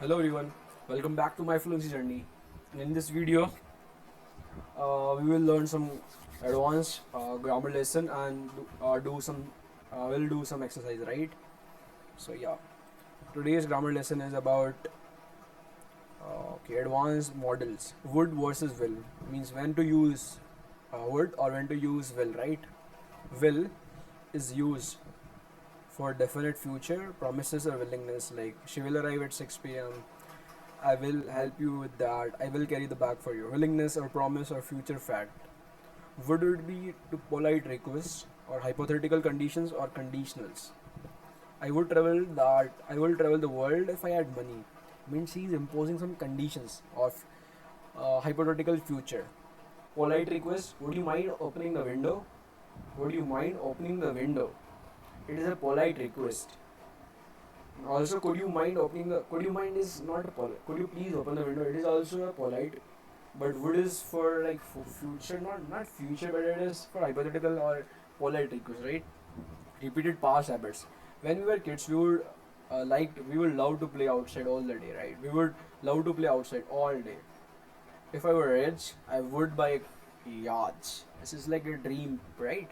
Hello everyone, welcome back to my fluency journey. And in this video, we will learn some advanced grammar lesson and we'll do some exercise, right? So yeah, today's grammar lesson is about advanced models. Would versus will means when to use would or when to use will, right? Will is used for definite future promises or willingness, like she will arrive at 6 p.m. I will help you with that. I will carry the bag for you. Willingness or promise or future fact. Would it be to polite requests or hypothetical conditions or conditionals? I will travel the world if I had money. Means he is imposing some conditions of hypothetical future. Polite request. Would you mind opening the window? Would you mind opening the window? It is a polite request. Also, could you mind opening the? Could you mind is not a polite. Could you please open the window? It is also a polite, but would is for like for future, not future, but it is for hypothetical or polite request, right? Repeated past habits. When we were kids, we would love to play outside all the day, right? We would love to play outside all day. If I were rich, I would buy yachts. This is like a dream, right?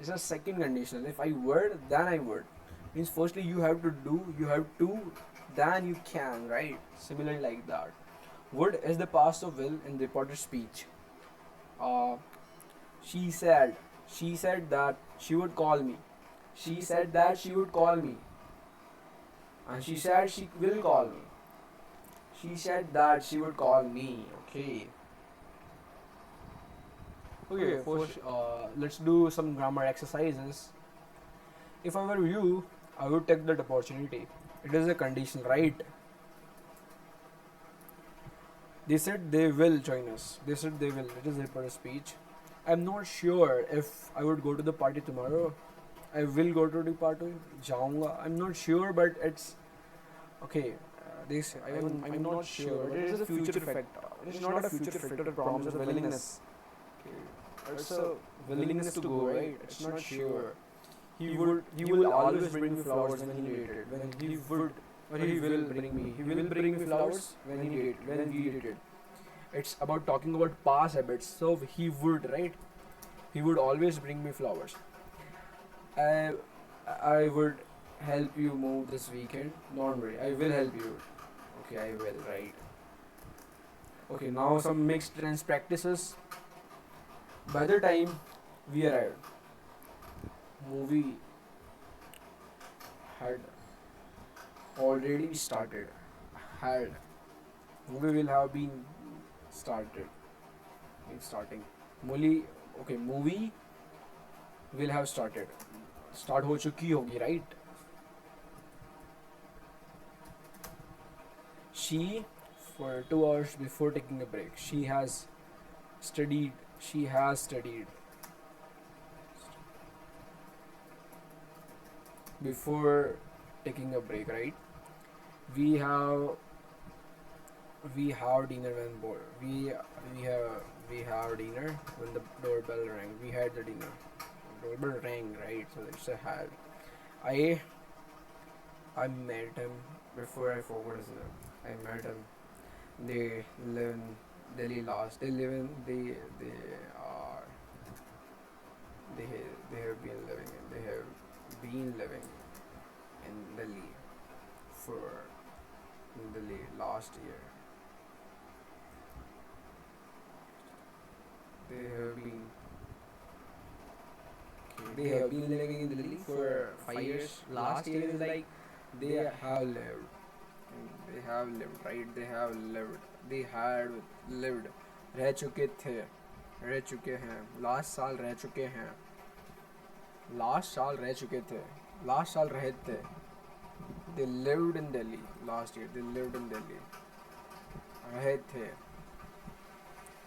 It's a second condition. If I were, then I would. Means firstly you have to, then you can, right? Similar like that. Would is the past of will in reported speech. Uh, she said, she said that she would call me. She said that she would call me. And she said she will call me. She said that she would call me. Okay. Okay, first, let's do some grammar exercises. If I were you, I would take that opportunity. It is a condition, right? They said they will join us. They said they will. It is a part of speech. I'm not sure if I would go to the party tomorrow. I will go to the party. जाऊंगा. I'm not sure, but it's okay. They say I'm not sure. It is a future effect. It is not a future effect. It promises willingness. Okay. It's a willingness to go, right? It's not sure. He will always bring me flowers when he dated. When he will bring me. He will bring me flowers when we dated. It's about talking about past habits. So he would, right? He would always bring me flowers. I I would help you move this weekend. Don't worry, I will help you. Okay, I will, right? Okay, now some mixed tense practices. By the time we arrived, movie had already started. Had movie will have been started. In starting. Movie will have started. Start हो चुकी होगी, right? She, for 2 hours before taking a break, she has studied. She has studied before taking a break, right? We have we have dinner when we have dinner when the doorbell rang. We had the dinner. Doorbell rang, right? So it's a had. I I met him before I forgot his name. I met him. They live in Delhi last. They live in are they they have been living in they have been living in Delhi for in Delhi last year. They have been they have been living in Delhi for 5 years. Last year is like they have lived. They have lived, right? They have lived. They had lived. रह चुके थे. रह चुके हैं. Last साल रह चुके हैं. लास्ट साल रह चुके थे. लास्ट साल रहे थे. They lived in Delhi last year. They lived in Delhi. रहे थे.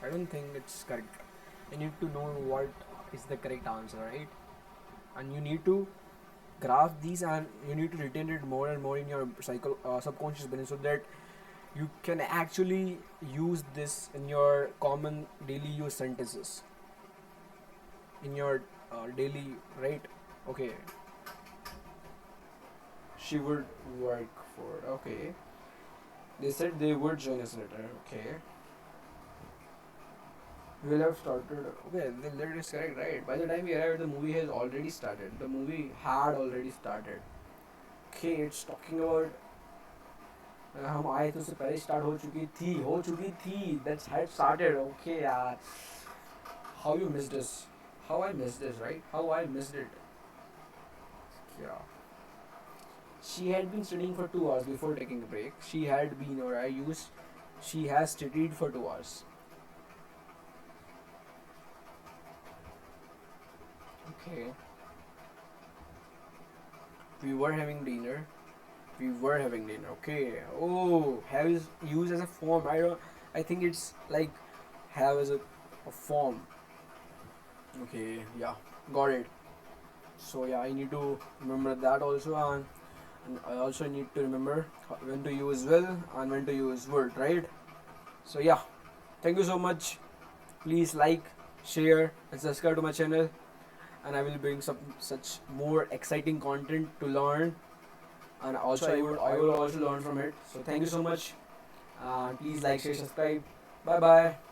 I don't think it's correct. You need to know what is the correct answer, right? And you need to graph these and you need to retain it more and more in your subconscious brain so that you can actually use this in your common daily use sentences in your daily, right? Okay, she would work for, okay, They said they would join us later. Okay. We will have started. Okay, that is correct, right? By the time we arrived, the movie has already started. The movie had already started. Okay, it's talking about हम आए तो उससे पहले start हो चुकी थी that's had started. Okay यार, how you missed this, how I missed this, right? How I missed it. Yeah, she had been studying for 2 hours before taking a break. She had been, or I used, she has studied for 2 hours. Okay, we were having dinner. Okay. Oh, have is used as a form. I don't. I think it's like have as a form. Okay. Yeah. Got it. So yeah, I need to remember that also, and I also need to remember when to use will and when to use would. Right. So yeah. Thank you so much. Please like, share, and subscribe to my channel. And I will bring some such more exciting content to learn. And also I will also learn from it. So thank you so much. Please like, share, subscribe. Bye bye.